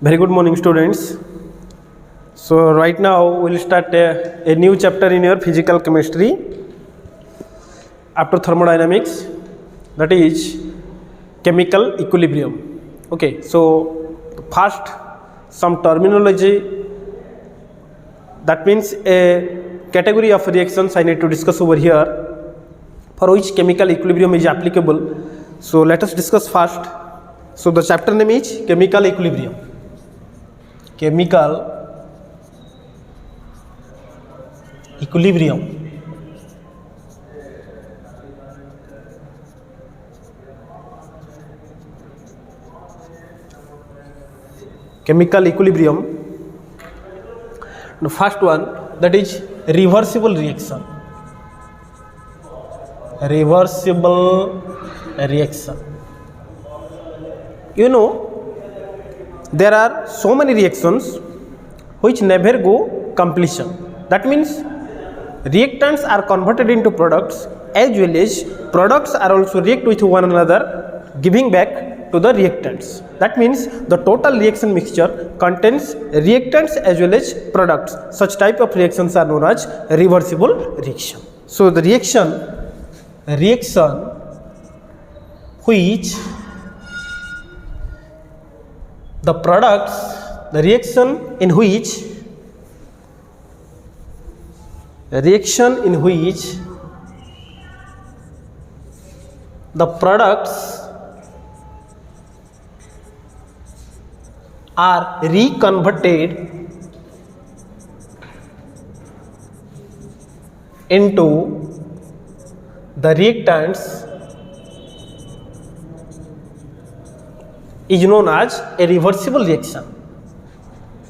Very good morning, students. So right now we will start a new chapter in your physical chemistry after thermodynamics, that is chemical equilibrium. Okay, so first some terminology, that means a category of reactions I need to discuss over here for which chemical equilibrium is applicable. So let us discuss first. So the chapter name is chemical equilibrium. Chemical equilibrium. Chemical equilibrium. The first one, that is reversible reaction. Reversible reaction. You know, there are so many reactions which never go completion. That means reactants are converted into products, as well as products are also react with one another, giving back to the reactants. That means the total reaction mixture contains reactants as well as products. Such type of reactions are known as reversible reaction. So the reaction which the reaction in which the products are reconverted into the reactants is known as a reversible reaction.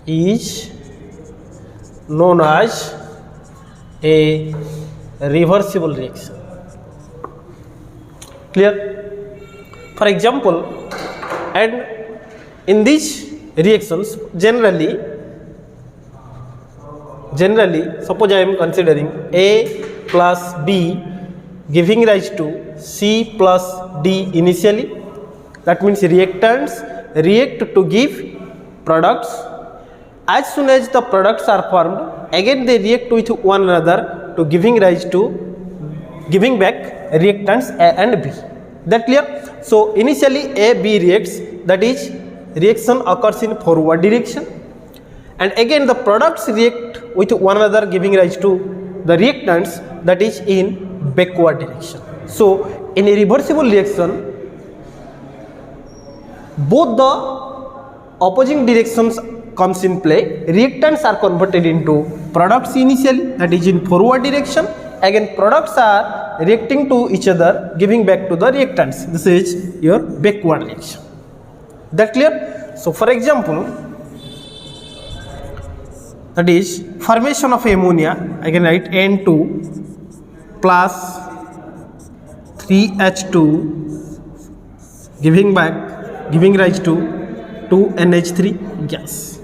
Is known as a reversible reaction. Clear? For example, and in these reactions, generally, suppose I am considering A plus B giving rise to C plus D initially. That means reactants react to give products. As soon as the products are formed, again they react with one another to giving back reactants A and B. That clear? So initially A, B reacts, that is reaction occurs in forward direction, and again the products react with one another giving rise to the reactants, that is in backward direction. So in a reversible reaction, both the opposing directions comes in play. Reactants are converted into products initially, that is in forward direction. Again products are reacting to each other, giving back to the reactants. This is your backward reaction. That clear? So for example, that is formation of ammonia. I can write N2 plus 3H2 giving rise to 2NH3 gas.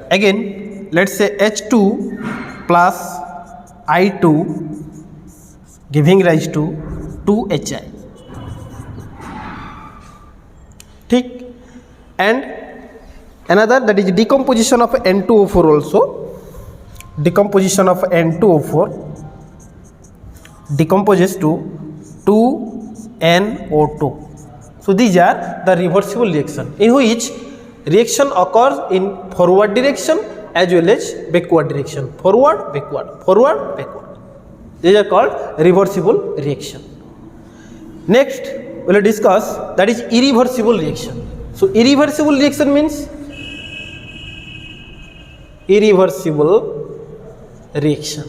Again, let's say H2 plus I2 giving rise to 2HI. ठीक? And another, that is decomposition of N2O4 also. Decomposition of N2O4 decomposes to 2NO2. So these are the reversible reaction in which reaction occurs in forward direction as well as backward direction. Forward, backward, forward, backward. These are called reversible reaction. Next, we will discuss, that is irreversible reaction. So irreversible reaction means irreversible reaction.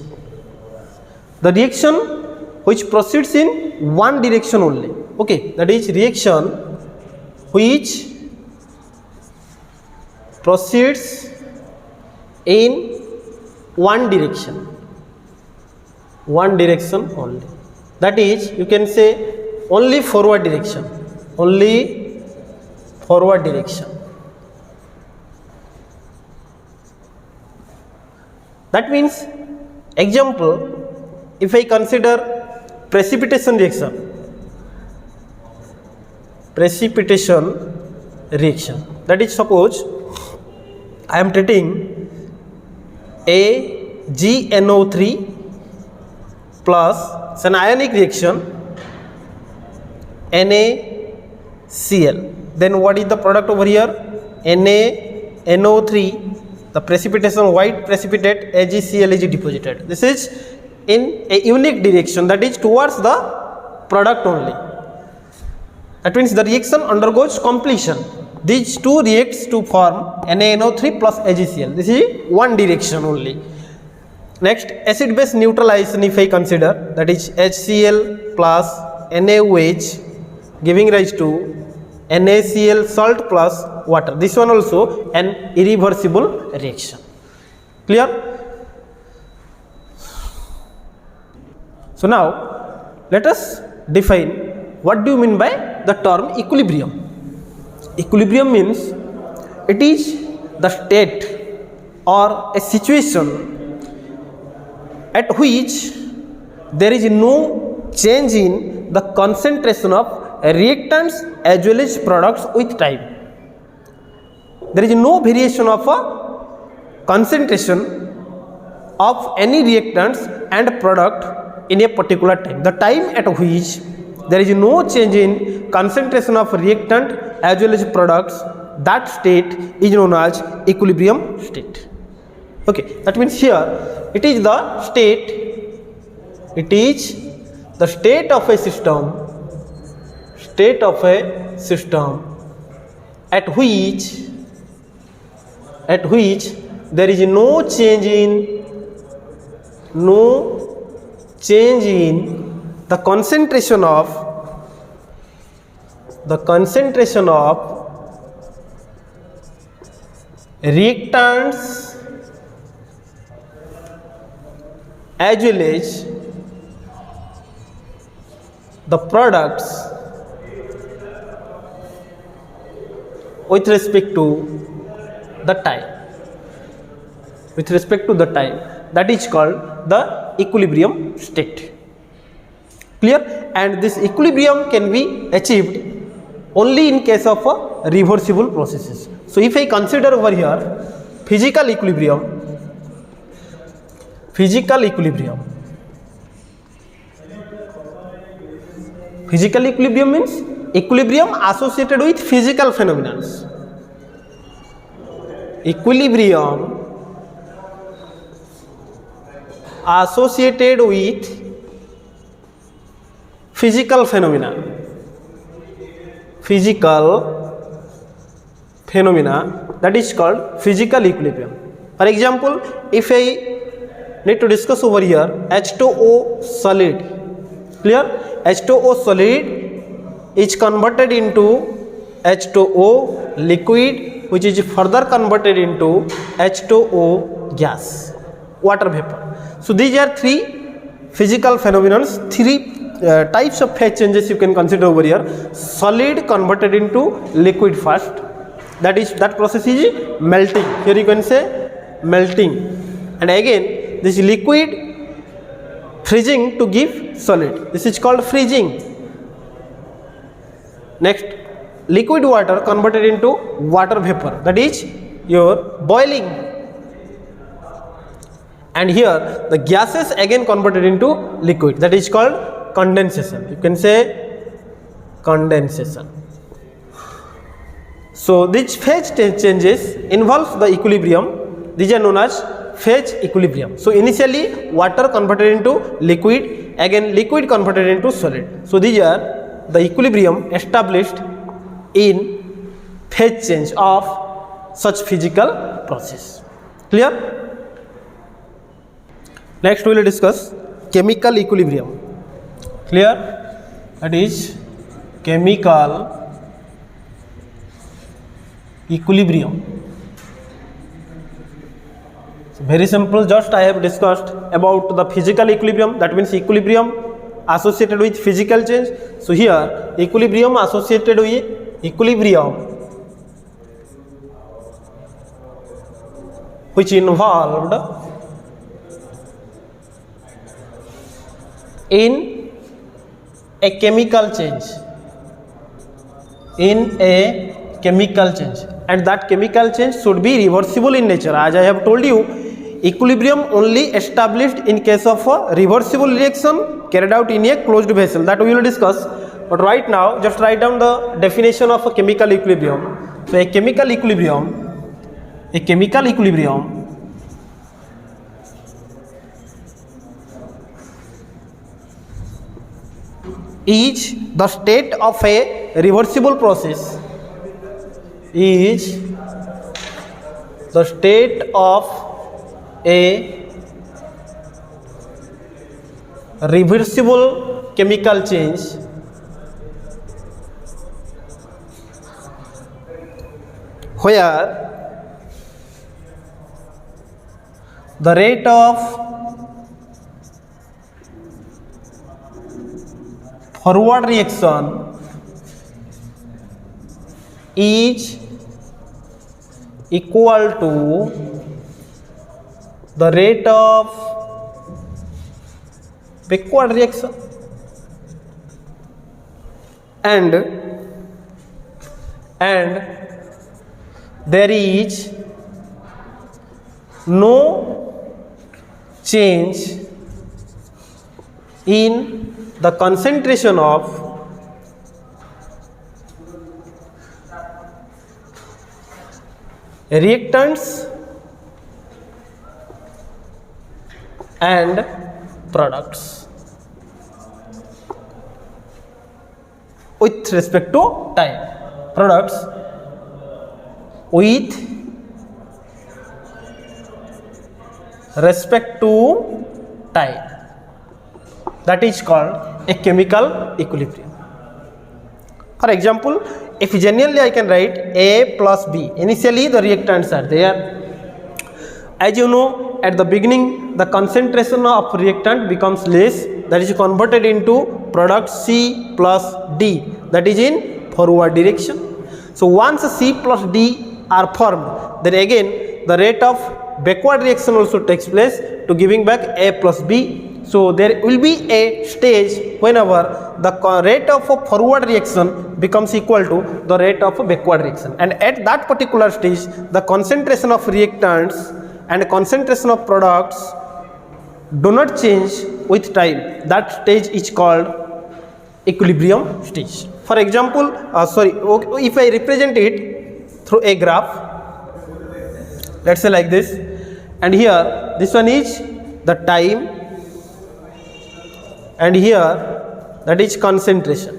The reaction which proceeds in one direction only. Okay, that is reaction which proceeds in one direction only. That is, you can say only forward direction. That means, example, if I consider precipitation reaction, That is, suppose I am treating AgNO3 plus an ionic reaction NaCl. Then what is the product over here? NaNO3, the precipitation white precipitate AgCl is deposited. This is in a unique direction, that is towards the product only. That means the reaction undergoes completion. These two reacts to form NaNO3 plus AgCl. This is one direction only. Next, acid base neutralization if I consider, that is HCl plus NaOH giving rise to NaCl salt plus water. This one also an irreversible reaction. Clear? So now let us define what do you mean by the term equilibrium. Equilibrium means it is the state or a situation at which there is no change in the concentration of reactants as well as products with time. There is no variation of a concentration of any reactants and product in a particular time. The time at which there is no change in concentration of reactant as well as products, that state is known as equilibrium state. Okay, that means here it is the state of a system at which there is no change in the concentration of reactants as well as the products with respect to the time. That is called the equilibrium state. Clear? And this equilibrium can be achieved only in case of reversible processes. So if I consider over here physical equilibrium means equilibrium associated with physical phenomena. Equilibrium associated with physical phenomena, that is called physical equilibrium. For example, if I need to discuss over here H2O solid. Clear? H2O solid is converted into H2O liquid, which is further converted into H2O gas, water vapor. So these are three physical phenomena, three types of phase changes you can consider over here. Solid converted into liquid first, that process is melting. Here you can say melting, and again this liquid freezing to give solid. This is called freezing. Next, liquid water converted into water vapor, that is your boiling. And here the gases again converted into liquid, that is called condensation. You can say condensation. So these phase changes involves the equilibrium. These are known as phase equilibrium. So initially water converted into liquid, again liquid converted into solid. So these are the equilibrium established in phase change of such physical process. Clear? Next we will discuss chemical equilibrium. Clear? That is chemical equilibrium. So very simple, just I have discussed about the physical equilibrium, that means equilibrium associated with physical change. So here equilibrium associated with which involved in a chemical change, and that chemical change should be reversible in nature. As I have told you, equilibrium only established in case of a reversible reaction carried out in a closed vessel, that we will discuss. But right now just write down the definition of a chemical equilibrium. So a chemical equilibrium is the state of a reversible process, is the state of a reversible chemical change where the rate of forward reaction is equal to the rate of backward reaction, and there is no change in the concentration of reactants and products with respect to time. Products with respect to time, that is called a chemical equilibrium. For example, if generally I can write A plus B, initially the reactants are there. As you know, at the beginning the concentration of reactant becomes less, that is converted into product C plus D, that is in forward direction. So once C plus D are formed, then again the rate of backward reaction also takes place to giving back A plus B. So there will be a stage whenever the rate of a forward reaction becomes equal to the rate of a backward reaction, and at that particular stage the concentration of reactants and concentration of products do not change with time. That stage is called equilibrium stage. For example, if I represent it through a graph, let's say like this, and here this one is the time, and here that is concentration.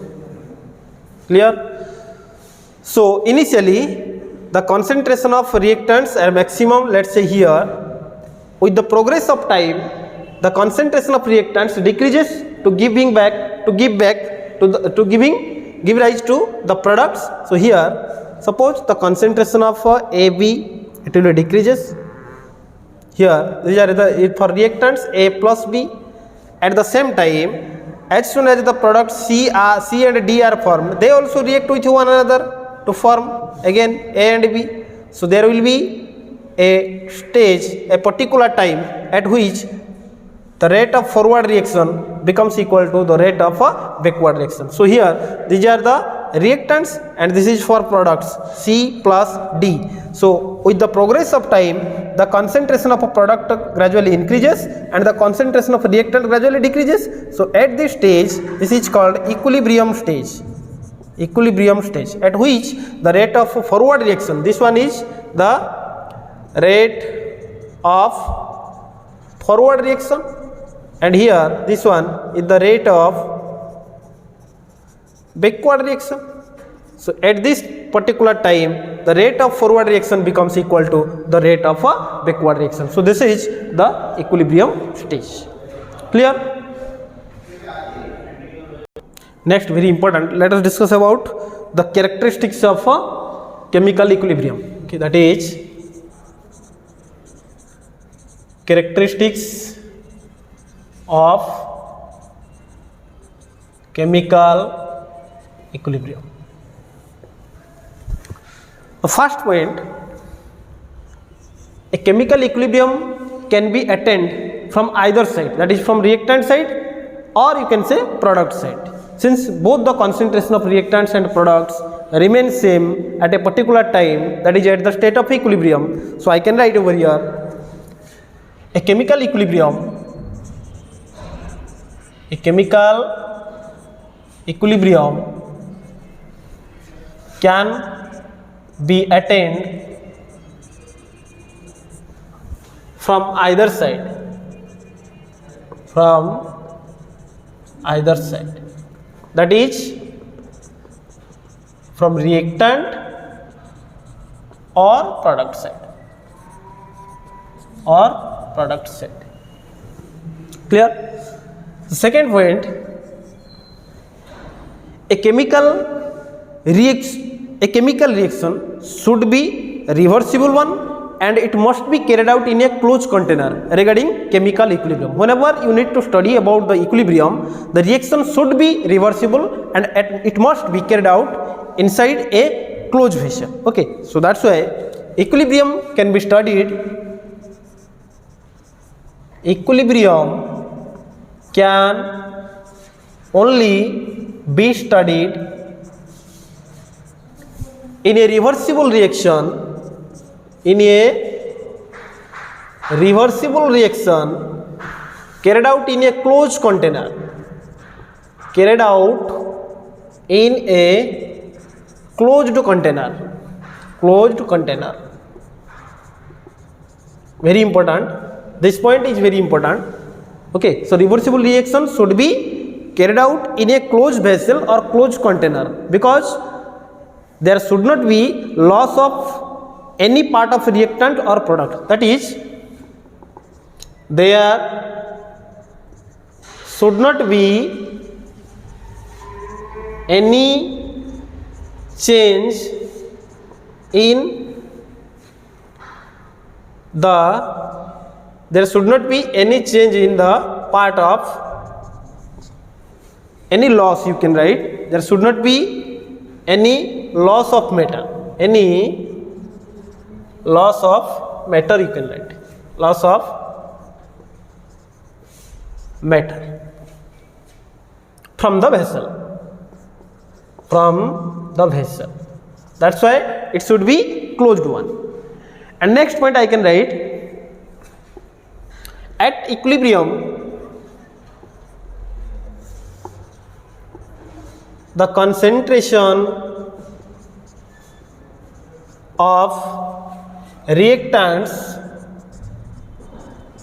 Clear? So initially the concentration of reactants are maximum, let's say here. With the progress of time, the concentration of reactants decreases to give rise to the products. So here suppose the concentration of AB, it will decreases. Here these are the for reactants A plus B. At the same time, as soon as the products C and D are formed, they also react with one another to form again A and B. So there will be a stage, a particular time at which the rate of forward reaction becomes equal to the rate of backward reaction. So here these are the reactants and this is for products C plus D. So with the progress of time, the concentration of a product gradually increases and the concentration of a reactant gradually decreases. So at this stage, this is called equilibrium stage. Equilibrium stage at which the rate of forward reaction, this one is the rate of forward reaction, and here this one is the rate of backward reaction. So at this particular time, the rate of forward reaction becomes equal to the rate of backward reaction. So this is the equilibrium stage. Clear? Next, very important, let us discuss about the characteristics of chemical equilibrium. Okay, that is characteristics of chemical equilibrium. The first point, a chemical equilibrium can be attained from either side, that is from reactant side or you can say product side. Since both the concentration of reactants and products remain same at a particular time, that is at the state of equilibrium. So I can write over here a chemical equilibrium can be attained from either side, that is from reactant or product side, clear? The second point, a chemical reaction should be reversible one, and it must be carried out in a closed container. Regarding chemical equilibrium, whenever you need to study about the equilibrium, the reaction should be reversible and it must be carried out inside a closed vessel. Okay, so that's why equilibrium can be studied only be studied in a reversible reaction, carried out in a closed container, very important, this point is very important. Okay, so reversible reaction should be carried out in a closed vessel or closed container, because there should not be loss of any part of reactant or product, that is there should not be any change in the part of any loss, you can write, there should not be any loss of matter, you can write, loss of matter from the vessel, that's why it should be closed one. And next point I can write, at equilibrium the concentration of reactants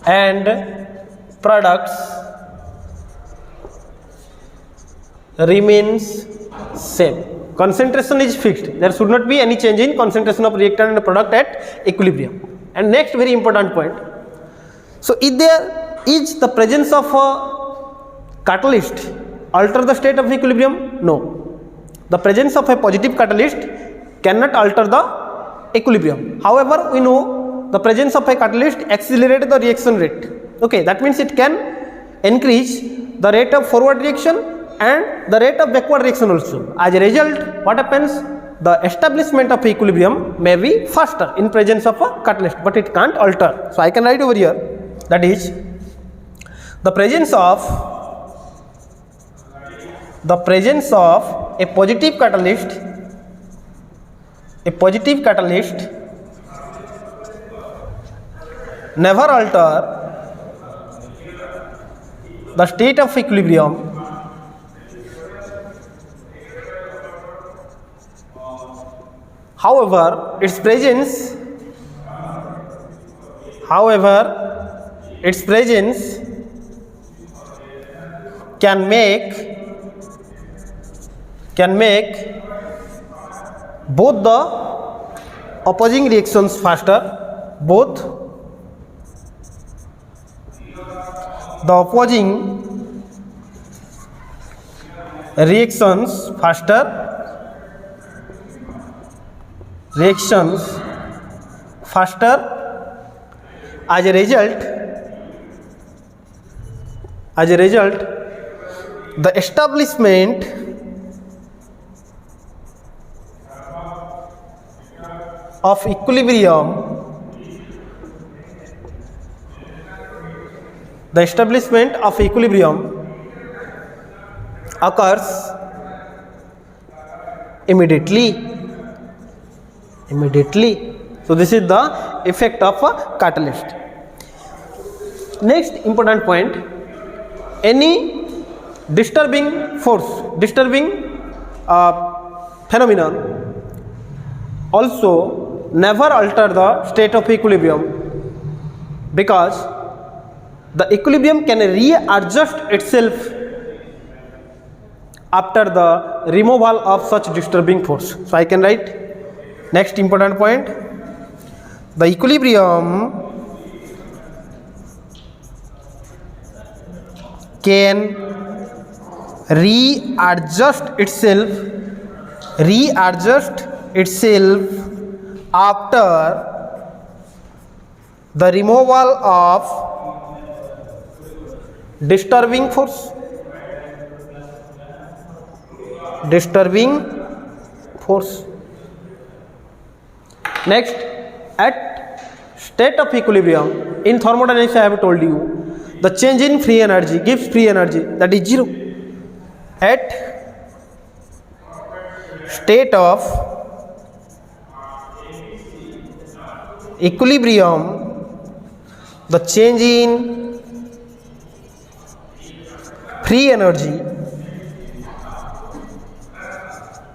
and products remains same. Concentration is fixed, there should not be any change in concentration of reactant and product at equilibrium. And next very important point, so if there is the presence of a catalyst alter the state of equilibrium? No, the presence of a positive catalyst cannot alter the equilibrium. However, we know the presence of a catalyst accelerates the reaction rate. Okay, that means it can increase the rate of forward reaction and the rate of backward reaction also. As a result, what happens? The establishment of equilibrium may be faster in presence of a catalyst, but it can't alter. So I can write over here, that is the presence of a positive catalyst never alter the state of equilibrium however its presence can make both the opposing reactions faster, reactions faster. As a result, the establishment of equilibrium occurs immediately. So this is the effect of a catalyst. Next important point, any disturbing phenomenon also never alter the state of equilibrium, because the equilibrium can readjust itself after the removal of such disturbing force. So I can write next important point, the equilibrium can readjust itself after the removal of disturbing force. Next, at state of equilibrium in thermodynamics, I have told you the change in free energy gives free energy, that is 0. At state of equilibrium, the change in free energy,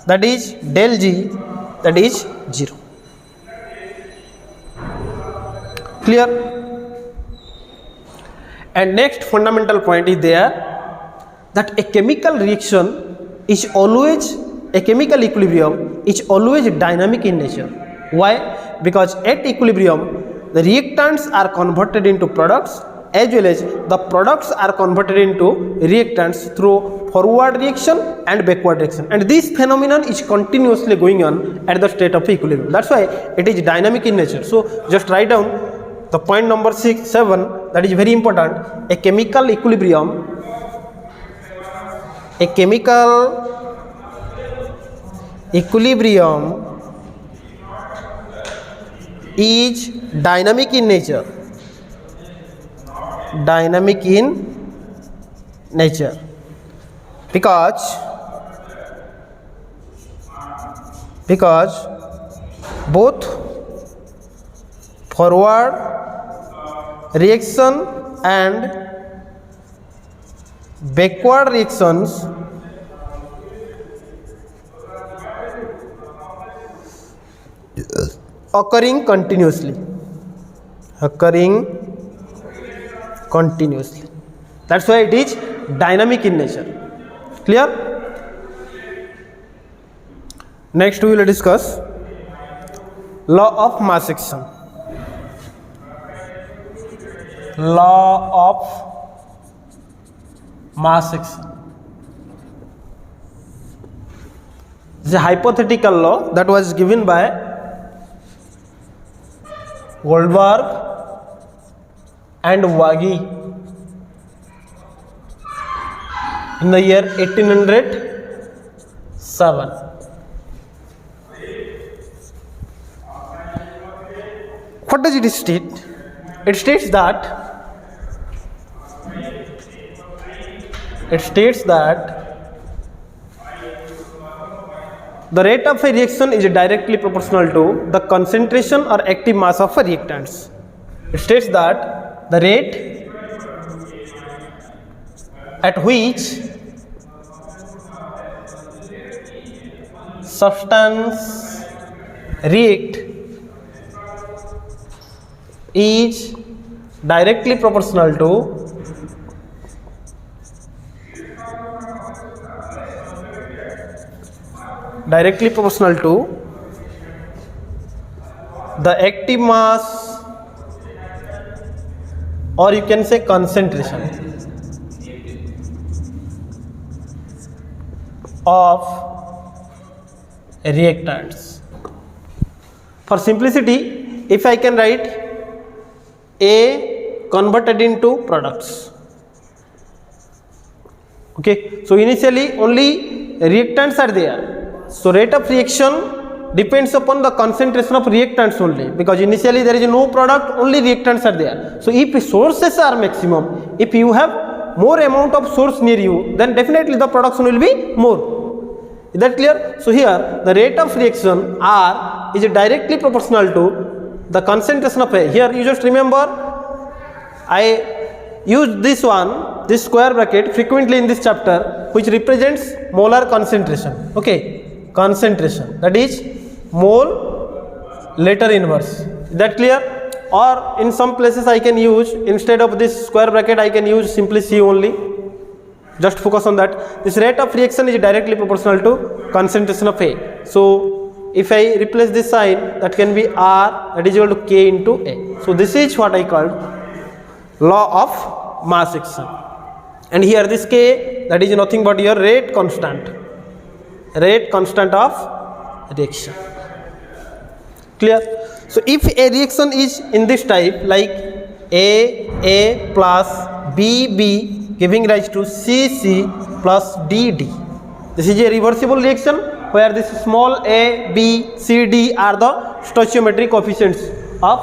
that is del G, that is 0. Clear? And next fundamental point is there, that a chemical equilibrium is always dynamic in nature. Why? Because at equilibrium the reactants are converted into products, as well as the products are converted into reactants through forward reaction and backward reaction, and this phenomenon is continuously going on at the state of equilibrium. That's why it is dynamic in nature. So just write down the point number 7, that is very important. A chemical equilibrium is dynamic in nature. Because both forward reaction and backward reactions occurring continuously. That's why it is dynamic in nature. Clear? Next we will discuss law of mass action. This is a hypothetical law that was given by Goldberg and Waggy in the year 1807. What does it state? It states that the rate of a reaction is directly proportional to the concentration or active mass of a reactants. It states that the rate at which substance react is directly proportional to the active mass, or you can say concentration of reactants. For simplicity, if I can write A converted into products. Okay, so initially only reactants are there. So rate of reaction depends upon the concentration of reactants only, because initially there is no product, only reactants are there. So if sources are maximum, if you have more amount of source near you, then definitely the production will be more. Is that clear? So here the rate of reaction R is directly proportional to the concentration of A. Here you just remember I use this one, this square bracket frequently in this chapter, which represents molar concentration. Okay, concentration, that is mole later inverse. Is that clear? Or in some places I can use, instead of this square bracket I can use simply C only. Just focus on that. This rate of reaction is directly proportional to concentration of A. So if I replace this sign, that can be R, that is equal to K into A. So this is what I called law of mass action. And here this K, that is nothing but your rate constant of reaction. Clear? So if a reaction is in this type, like A plus B giving rise to CC plus DD, this is a reversible reaction where this small a, b, c, d are the stoichiometric coefficients of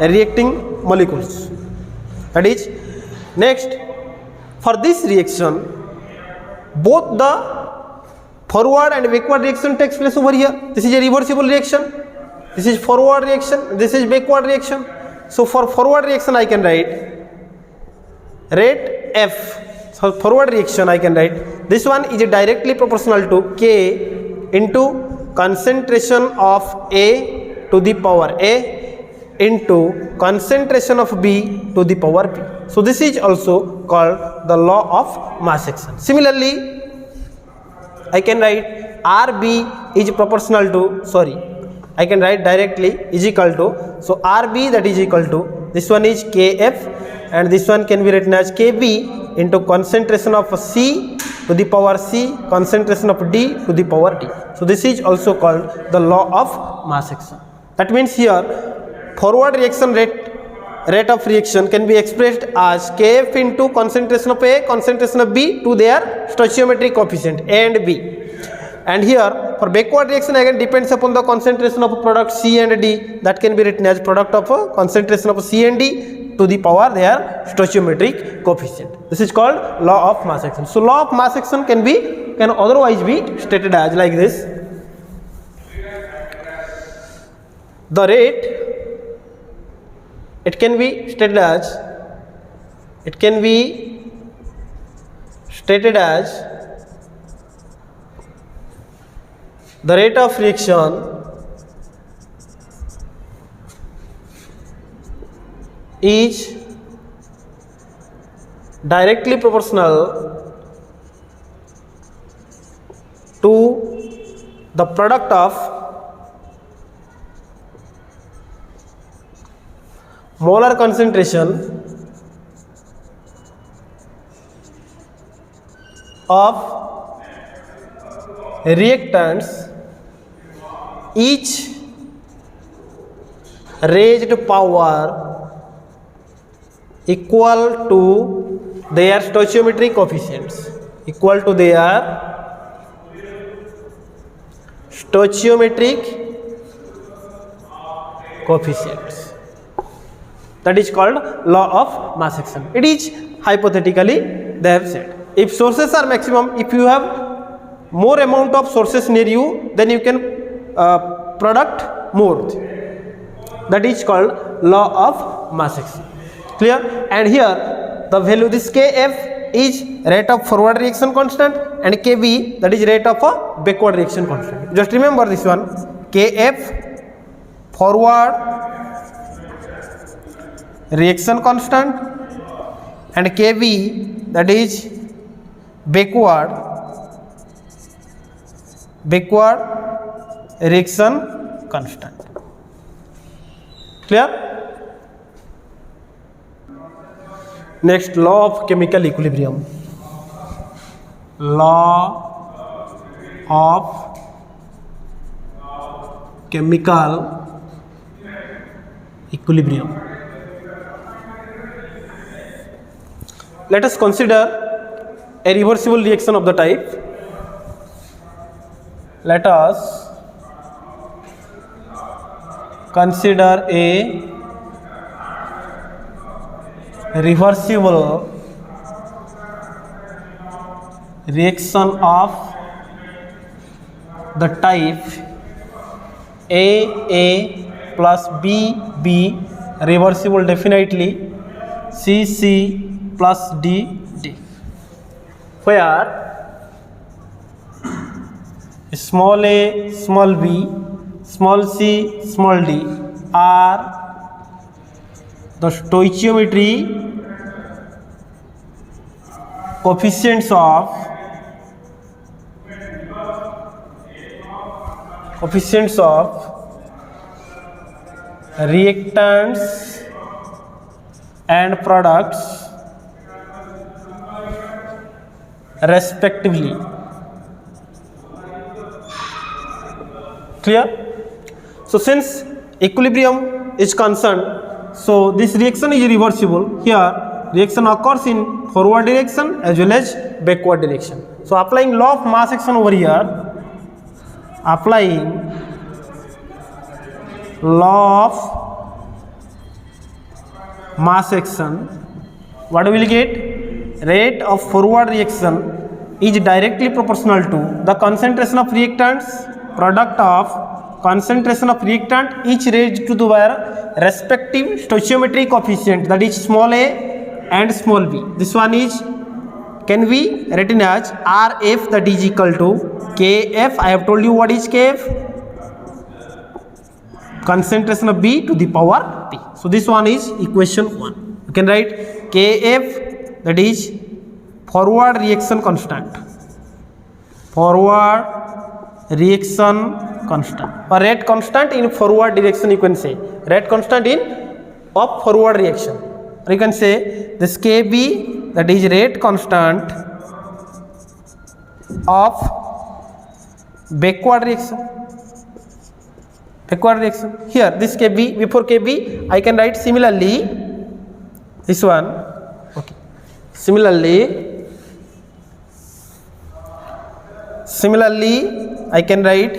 reacting molecules. That is, next, for this reaction, both the forward and backward reaction takes place over here. This is a reversible reaction. This is forward reaction. This is backward reaction. So for forward reaction, I can write rate F. So forward reaction, I can write this one is directly proportional to K into concentration of A to the power A into concentration of B to the power B. So this is also called the law of mass action. Similarly, I can write RB is proportional to, I can write directly is equal to, so RB, that is equal to, this one is KF and this one can be written as KB into concentration of C to the power C, concentration of D to the power D. So this is also called the law of mass action. That means here forward reaction rate of reaction can be expressed as Kf into concentration of A, concentration of B to their stoichiometric coefficient A and B. And here for backward reaction again depends upon the concentration of product C and D, that can be written as product of concentration of C and D to the power their stoichiometric coefficient. This is called law of mass action. So law of mass action can otherwise be stated as like this. The rate, it can be stated as the rate of reaction is directly proportional to the product of molar concentration of reactants each raised power equal to their stoichiometric coefficients, that is called law of mass action. It is hypothetically they have said. If sources are maximum, if you have more amount of sources near you, then you can product more. That is called law of mass action. Clear? And here the value, this Kf is rate of forward reaction constant and Kb, that is rate of a backward reaction constant. Just remember this one, Kf forward reaction constant and Kb, that is backward reaction constant. Clear? Next, law of chemical equilibrium. Law of chemical equilibrium. Let us consider a reversible reaction of the type. Let us consider a reversible reaction of the type A plus B reversible definitely, C plus D, where small a, small b, small c, small d are the stoichiometry coefficients of reactants and products respectively. Clear? So since equilibrium is concerned, so this reaction is reversible. Here reaction occurs in forward direction as well as backward direction. So applying law of mass action over here, applying law of mass action, what we will get? Rate of forward reaction is directly proportional to the concentration of reactants, product of concentration of reactant each raised to their respective stoichiometry coefficient, that is small a and small b. This one is can be written as Rf, that is equal to Kf. I have told you what is Kf, concentration of B to the power P. So this one is equation 1. You can write Kf, that is forward reaction constant, forward reaction constant, or rate constant in forward direction. You can say rate constant in of forward reaction, or you can say this Kb, that is rate constant of backward reaction. Here this Kb, before Kb I can write similarly this one. Okay, similarly I can write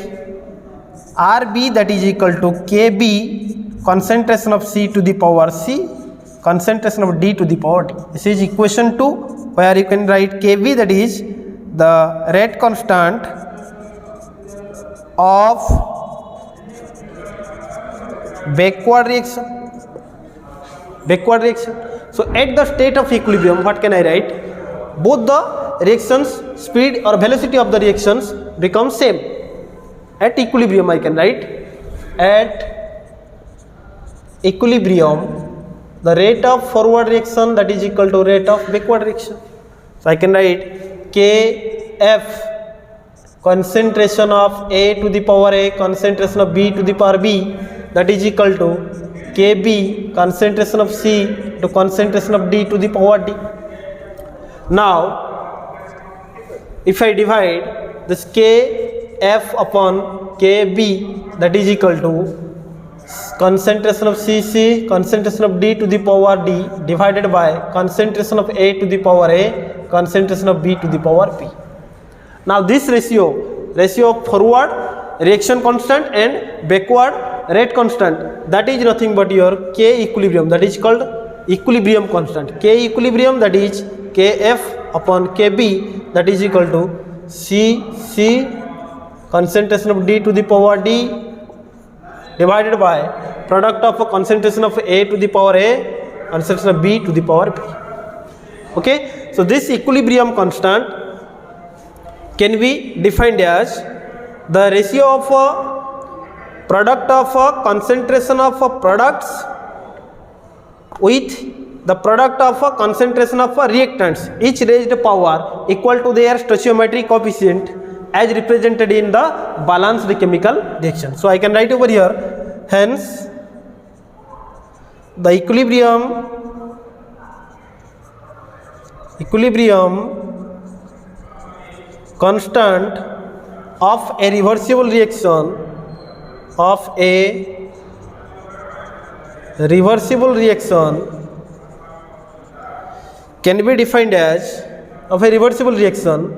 Rb, that is equal to Kb concentration of C to the power C, concentration of D to the power D. This is equation 2, where you can write Kb, that is the rate constant of backward reaction. So at the state of equilibrium, what can I write? Both the reactions speed or velocity of the reactions become same. At equilibrium I can write, at equilibrium the rate of forward reaction, that is equal to rate of backward reaction. So I can write Kf, concentration of A to the power A, concentration of B to the power B, that is equal to Kb, concentration of C to concentration of D to the power D. Now if I divide this Kf upon Kb, that is equal to concentration of Cc, concentration of D to the power D divided by concentration of A to the power A, concentration of B to the power P. Now this ratio of forward reaction constant and backward rate constant, that is nothing but your K equilibrium, that is called equilibrium constant. K equilibrium, that is Kf upon Kb, that is equal to Cc, concentration of D to the power D divided by product of a concentration of A to the power A, concentration of B to the power B. Okay, so this equilibrium constant can be defined as the ratio of product of concentration of products with the product of concentration of reactants each raised power equal to their stoichiometric coefficient as represented in the balanced chemical reaction. So I can write over here, hence the equilibrium constant of a reversible reaction can be defined as of a reversible reaction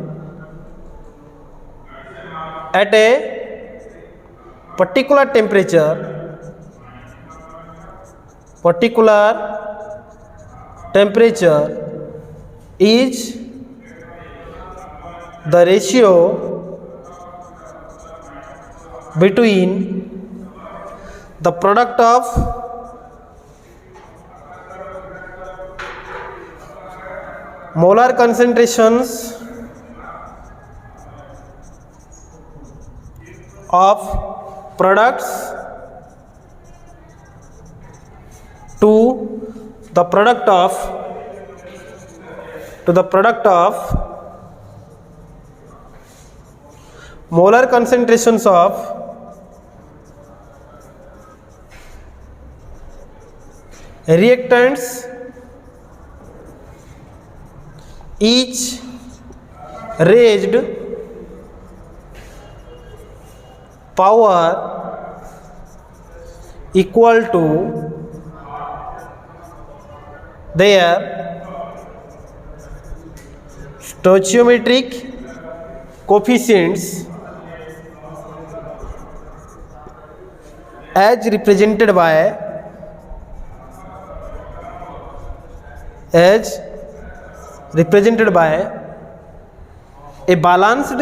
at a particular temperature is the ratio between the product of molar concentrations of products to the product of molar concentrations of reactants each raised power equal to their stoichiometric coefficients as represented by a balanced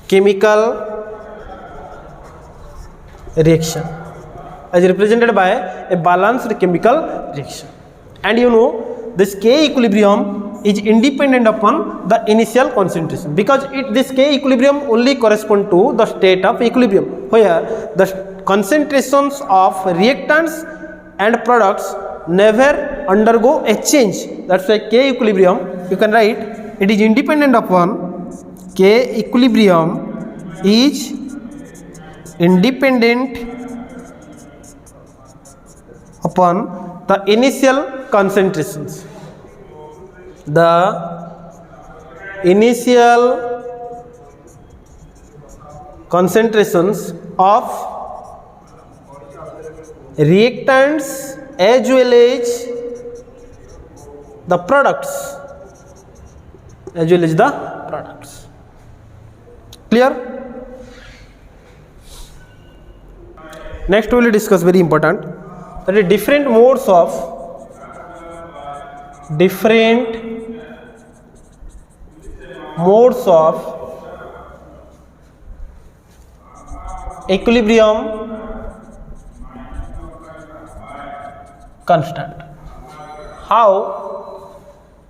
chemical reaction, as represented by a balanced chemical reaction. And you know, this K equilibrium is independent upon the initial concentration, because this K equilibrium only correspond to the state of equilibrium, where the concentrations of reactants and products never undergo a change. That's why K equilibrium, you can write, it is independent upon, K equilibrium is independent upon the initial concentrations. The initial concentrations of reactants as well as the products, Clear? Next we will discuss very important, that is different modes of equilibrium constant.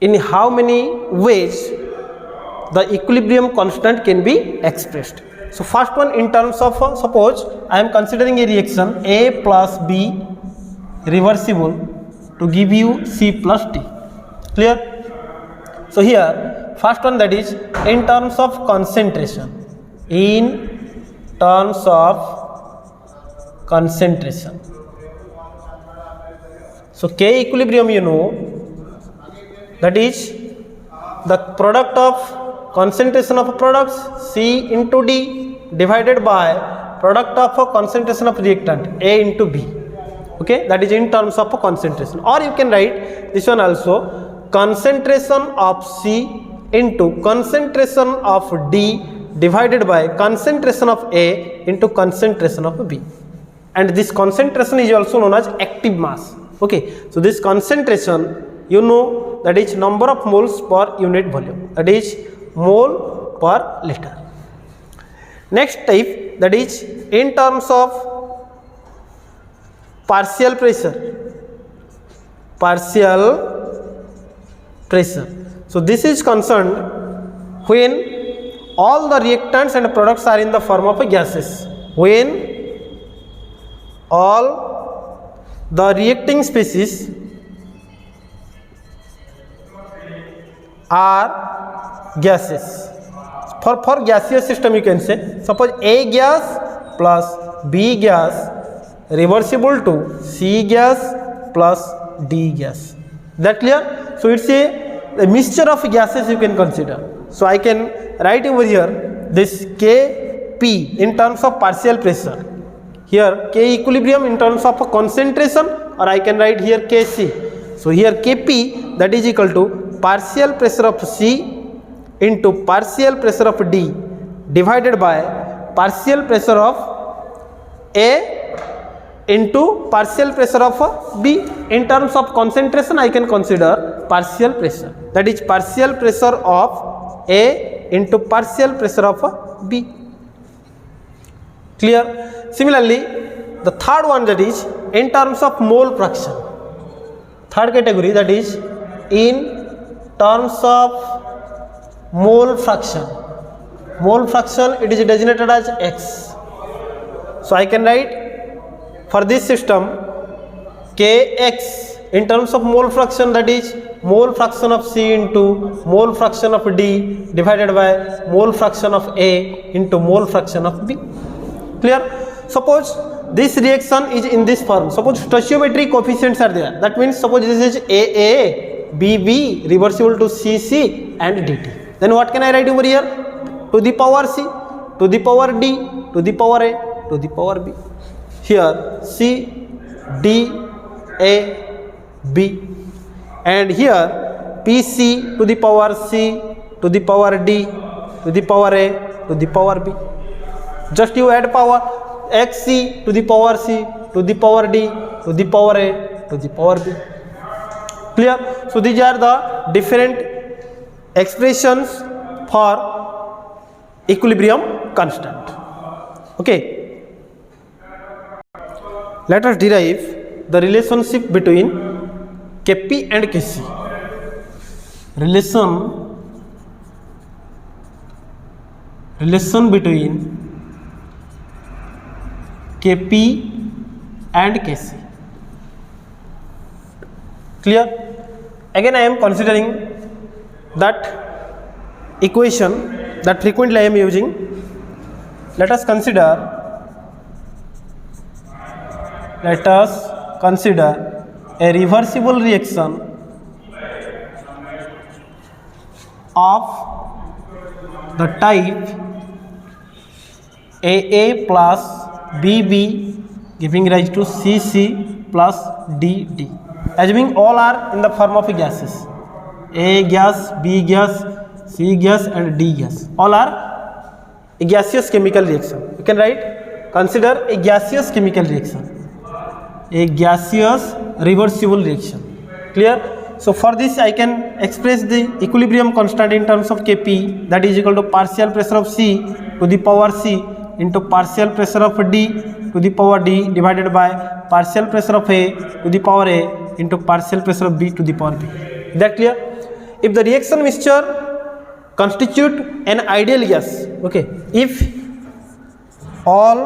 In how many ways the equilibrium constant can be expressed. So first one, in terms of suppose I am considering a reaction A plus B reversible to give you C plus D. Clear? So here first one, that is in terms of concentration. So K equilibrium, you know, that is the product of concentration of products C into D divided by product of concentration of reactant A into B. Okay, that is in terms of concentration. Or you can write this one also, concentration of C into concentration of D divided by concentration of A into concentration of B. And this concentration is also known as active mass. Okay, so this concentration, you know, that is number of moles per unit volume, that is mole per liter. Next type, that is in terms of partial pressure. So this is concerned when all the reactants and products are in the form of gases. When all the reacting species are gases. For gaseous system, you can say, suppose A gas plus B gas reversible to C gas plus D gas. That clear? So it's a mixture of gases you can consider. So I can write over here this Kp in terms of partial pressure, here K equilibrium in terms of concentration, or I can write here Kc. So here Kp, that is equal to partial pressure of C into partial pressure of D divided by partial pressure of A into partial pressure of B. In terms of concentration, I can consider partial pressure, that is partial pressure of A into partial pressure of B. Clear? Similarly, the third one, that is in terms of mole fraction. Third category, that is in terms of mole fraction. Mole fraction, it is designated as X. So I can write for this system Kx in terms of mole fraction, that is mole fraction of C into mole fraction of D divided by mole fraction of A into mole fraction of B. Clear? Suppose this reaction is in this form. Suppose stoichiometric coefficients are there. That means suppose this is AA, BB reversible to CC and DT. Then what can I write over here? To the power C, to the power D, to the power A, to the power B. Here C, D, A, B, and here PC to the power C, to the power D, to the power A, to the power B. Just you add power. XC to the power C, to the power D, to the power A, to the power B. Clear? So these are the different expressions for equilibrium constant. Okay. Let us derive the relationship between Kp and Kc. Relation between Kp and Kc. Clear? Again I am considering that equation that frequently I am using. Let us consider a reversible reaction of the type AA plus BB giving rise to CC plus DD. Assuming all are in the form of gases, A gas, B gas, C gas and D gas. All are a gaseous chemical reaction. You can write, consider a gaseous chemical reaction, a gaseous reversible reaction. Clear? So for this I can express the equilibrium constant in terms of Kp, that is equal to partial pressure of C to the power C into partial pressure of D to the power D divided by partial pressure of A to the power A into partial pressure of B to the power B. Is that clear? If the reaction mixture constitute an ideal gas, okay, if all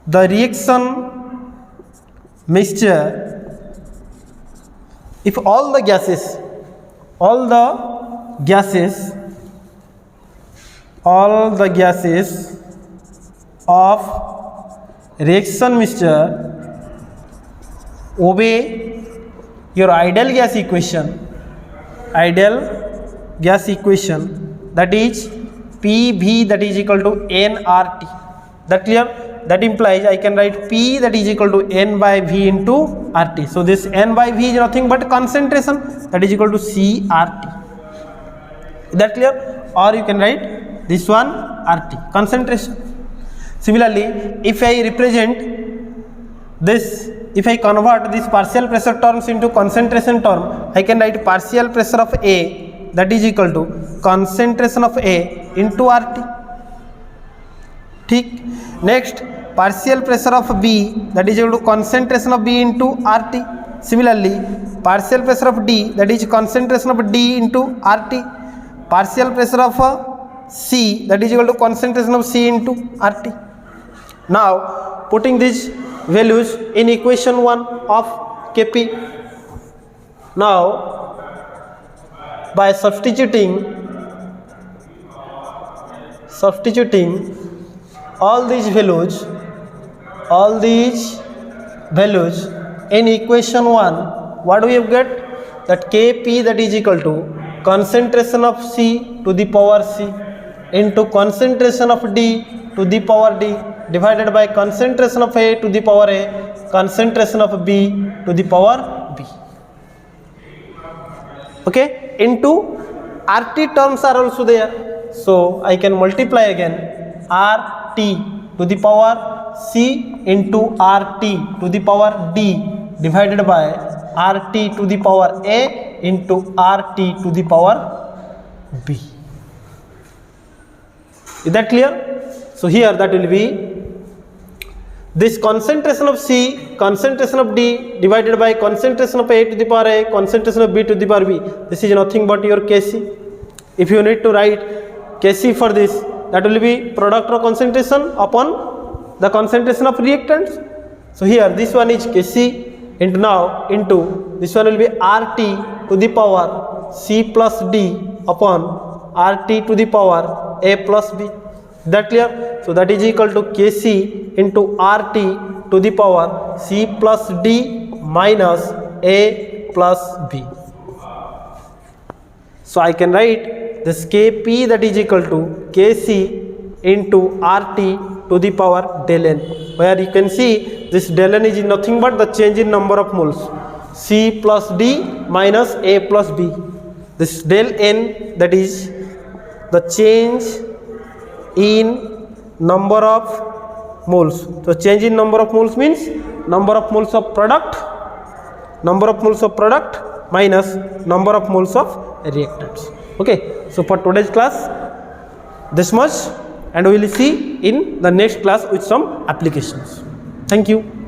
the reaction mixture, if all the gases of reaction mixture obey your ideal gas equation, that is PV, that is equal to nRT. That clear? That implies I can write P, that is equal to N by V into RT. So this N by V is nothing but concentration, that is equal to CRT. Is that clear? Or you can write this one RT, concentration. Similarly, if I represent this, if I convert this partial pressure terms into concentration term, I can write partial pressure of A, that is equal to concentration of A into RT. ठीक. Next, partial pressure of B, that is equal to concentration of B into RT. Similarly, partial pressure of D, that is concentration of D into RT. Partial pressure of C, that is equal to concentration of C into RT. Now putting these values in equation 1 of Kp. Now by substituting all these values in equation 1, what do we get? That Kp, that is equal to concentration of C to the power C into concentration of D to the power D divided by concentration of A to the power A, concentration of B to the power B. Okay, into RT terms are also there. So I can multiply again RT to the power C into RT to the power D divided by RT to the power A into RT to the power B. Is that clear? So here that will be this concentration of C, concentration of D divided by concentration of A to the power A, concentration of B to the power B. This is nothing but your Kc. If you need to write Kc for this, that will be product of concentration upon the concentration of reactants. So here this one is Kc into now into this one will be RT to the power C plus D upon RT to the power A plus B. That clear? So that is equal to Kc into RT to the power C plus D minus A plus B. So I can write this Kp that is equal to Kc into RT to the power del N, where you can see this del N is nothing but the change in number of moles, C plus D minus A plus B. This del N that is the change in number of moles. So change in number of moles means number of moles of product minus number of moles of reactants. Okay, so for today's class this much, and we will see in the next class with some applications. Thank you.